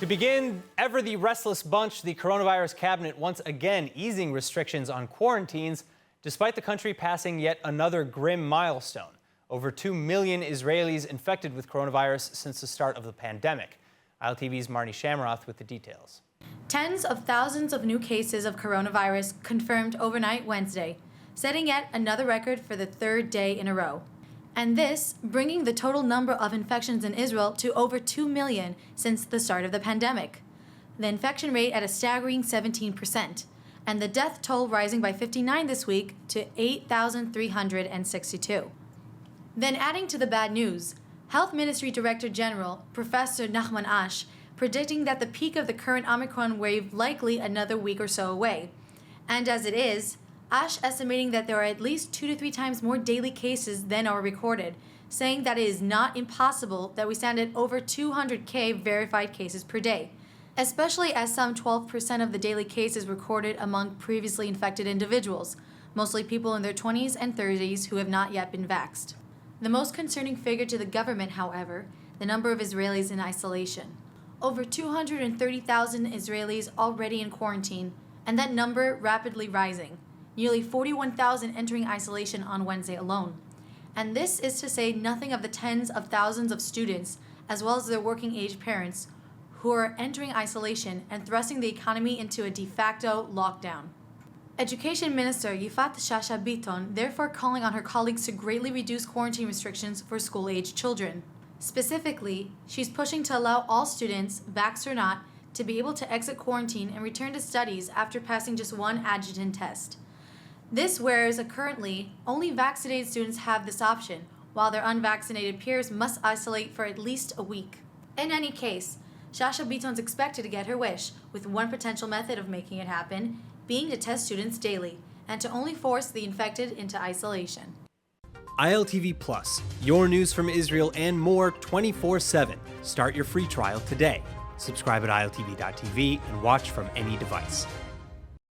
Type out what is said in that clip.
To begin, ever the restless bunch, the coronavirus cabinet once again easing restrictions on quarantines, despite the country passing yet another grim milestone. Over 2 million Israelis infected with coronavirus since the start of the pandemic. ILTV's Marnie Shamroth with the details. Tens of thousands of new cases of coronavirus confirmed overnight Wednesday, setting yet another record for the third day in a row. And this bringing the total number of infections in Israel to over 2 million since the start of the pandemic. The infection rate at a staggering 17%, and the death toll rising by 59 this week to 8,362. Then adding to the bad news, Health Ministry Director General Professor Nachman Ash predicting that the peak of the current Omicron wave likely another week or so away. And as it is, Ash estimating that there are at least 2 to 3 times more daily cases than are recorded, saying that it is not impossible that we stand at over 200,000 verified cases per day, especially as some 12% of the daily cases recorded among previously infected individuals, mostly people in their 20s and 30s who have not yet been vaxxed. The most concerning figure to the government, however, the number of Israelis in isolation. Over 230,000 Israelis already in quarantine, and that number rapidly rising. Nearly 41,000 entering isolation on Wednesday alone. And this is to say nothing of the tens of thousands of students, as well as their working-age parents, who are entering isolation and thrusting the economy into a de facto lockdown. Education Minister Yifat Shasha Biton therefore calling on her colleagues to greatly reduce quarantine restrictions for school-age children. Specifically, she's pushing to allow all students, vaxxed or not, to be able to exit quarantine and return to studies after passing just one antigen test. This whereas currently, only vaccinated students have this option, while their unvaccinated peers must isolate for at least a week. In any case, Shasha Biton's expected to get her wish, with one potential method of making it happen being to test students daily, and to only force the infected into isolation. ILTV Plus, your news from Israel and more 24/7. Start your free trial today. Subscribe at iltv.tv and watch from any device.